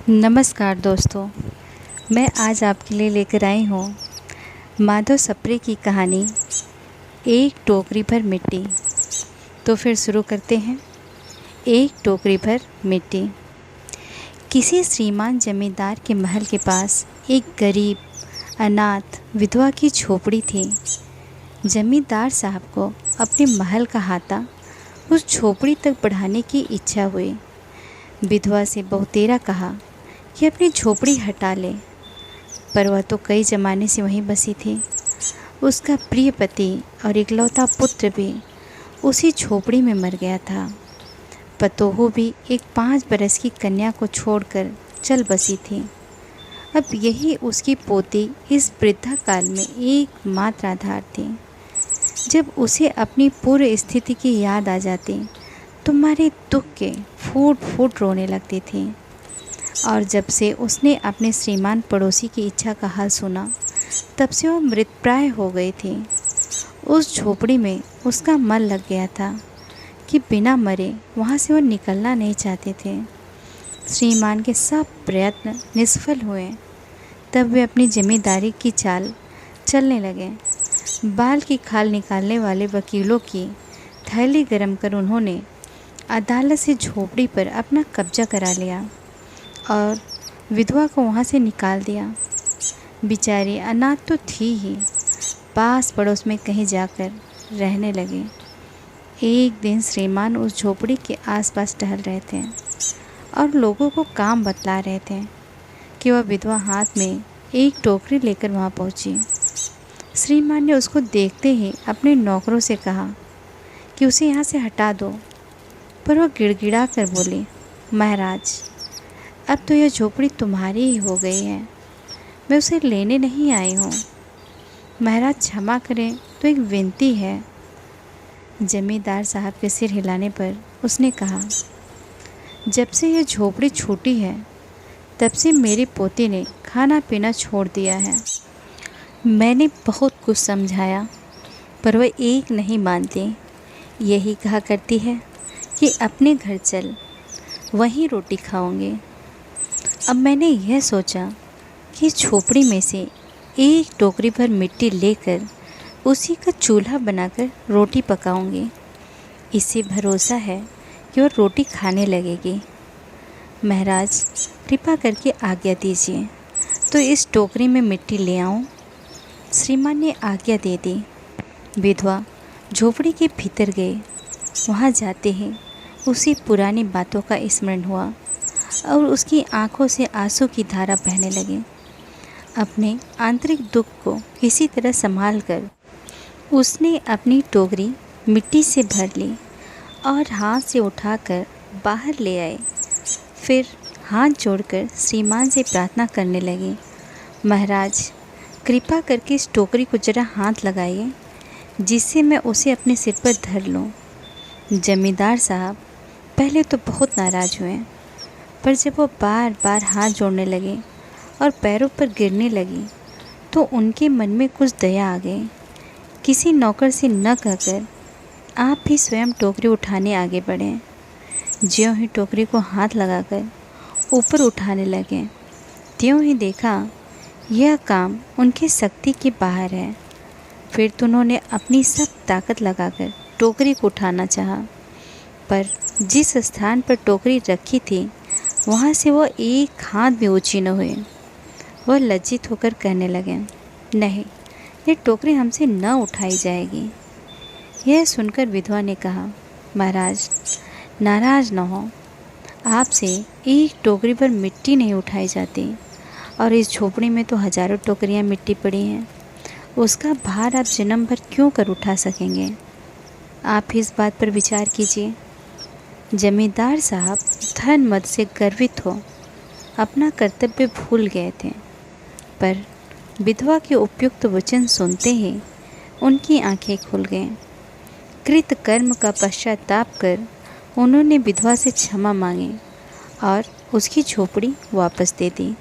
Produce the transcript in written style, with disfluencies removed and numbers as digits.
नमस्कार दोस्तों, मैं आज आपके लिए लेकर आई हूँ माधव सप्रे की कहानी एक टोकरी भर मिट्टी। तो फिर शुरू करते हैं। एक टोकरी भर मिट्टी। किसी श्रीमान जमींदार के महल के पास एक गरीब अनाथ विधवा की झोपड़ी थी। जमींदार साहब को अपने महल का हाथा उस झोपड़ी तक बढ़ाने की इच्छा हुई। विधवा से बहुतेरा कहा कि अपनी झोपड़ी हटा ले, पर वह तो कई ज़माने से वहीं बसी थी। उसका प्रिय पति और इकलौता पुत्र भी उसी झोपड़ी में मर गया था। पतोहू भी एक 5 बरस की कन्या को छोड़कर चल बसी थी। अब यही उसकी पोती इस वृद्धा काल में एकमात्र आधार थी। जब उसे अपनी पूर्व स्थिति की याद आ जाती तो मारे दुख के फूट फूट रोने लगती थी। और जब से उसने अपने श्रीमान पड़ोसी की इच्छा का हाल सुना, तब से वह मृतप्राय हो गई थी। उस झोपड़ी में उसका मन लग गया था कि बिना मरे वहाँ से वह निकलना नहीं चाहते थे। श्रीमान के सब प्रयत्न निष्फल हुए। तब वे अपनी जिम्मेदारी की चाल चलने लगे। बाल की खाल निकालने वाले वकीलों की थैली गरम कर उन्होंने अदालत से झोपड़ी पर अपना कब्जा करा लिया और विधवा को वहाँ से निकाल दिया। बेचारी अनाथ तो थी ही, पास पड़ोस में कहीं जाकर रहने लगे। एक दिन श्रीमान उस झोपड़ी के आसपास टहल रहे थे और लोगों को काम बतला रहे थे कि वह विधवा हाथ में एक टोकरी लेकर वहाँ पहुँची। श्रीमान ने उसको देखते ही अपने नौकरों से कहा कि उसे यहाँ से हटा दो, पर वह गिड़गिड़ा कर बोली, महाराज, अब तो यह झोपड़ी तुम्हारी ही हो गई है, मैं उसे लेने नहीं आई हूँ। महाराज क्षमा करें, तो एक विनती है। जमींदार साहब के सिर हिलाने पर उसने कहा, जब से यह झोपड़ी छूटी है तब से मेरे पोते ने खाना पीना छोड़ दिया है। मैंने बहुत कुछ समझाया, पर वह एक नहीं मानती। यही कहा करती है कि अपने घर चल, वहीं रोटी खाओगे। अब मैंने यह सोचा कि झोपड़ी में से एक टोकरी भर मिट्टी लेकर उसी का चूल्हा बनाकर रोटी पकाऊंगी। इससे भरोसा है कि वह रोटी खाने लगेगी। महाराज, कृपा करके आज्ञा दीजिए तो इस टोकरी में मिट्टी ले आऊं। श्रीमान ने आज्ञा दे दी। विधवा झोपड़ी के भीतर गए। वहाँ जाते ही उसी पुरानी बातों का स्मरण हुआ और उसकी आंखों से आंसू की धारा बहने लगी। अपने आंतरिक दुख को किसी तरह संभाल कर उसने अपनी टोकरी मिट्टी से भर ली और हाथ से उठाकर बाहर ले आए। फिर हाथ जोड़कर श्रीमान से प्रार्थना करने लगी, महाराज, कृपा करके इस टोकरी को जरा हाथ लगाइए, जिससे मैं उसे अपने सिर पर धर लूँ। जमींदार साहब पहले तो बहुत नाराज़ हुए, पर जब वो बार बार हाथ जोड़ने लगे और पैरों पर गिरने लगी तो उनके मन में कुछ दया आ गई। किसी नौकर से न कहकर आप भी स्वयं टोकरी उठाने आगे बढ़े। ज्यों ही टोकरी को हाथ लगाकर ऊपर उठाने लगे, त्यों ही देखा यह काम उनकी शक्ति के बाहर है। फिर तो उन्होंने अपनी सब ताकत लगाकर टोकरी को उठाना चाहा, पर जिस स्थान पर टोकरी रखी थी वहाँ से वह एक हाथ भी ऊंची न हुई। वह लज्जित होकर कहने लगे, नहीं, ये टोकरी हमसे न उठाई जाएगी। यह सुनकर विधवा ने कहा, महाराज, नाराज़ न हो, आपसे एक टोकरी पर मिट्टी नहीं उठाई जाती और इस झोपड़ी में तो हजारों टोकरियाँ मिट्टी पड़ी हैं। उसका भार आप जन्म भर क्यों कर उठा सकेंगे? आप इस बात पर विचार कीजिए। जमींदार साहब धन मद से गर्वित हो अपना कर्तव्य भूल गए थे, पर विधवा के उपयुक्त वचन सुनते ही उनकी आंखें खुल गईं। कृत कर्म का पश्चाताप कर उन्होंने विधवा से क्षमा मांगी और उसकी झोपड़ी वापस दे दी।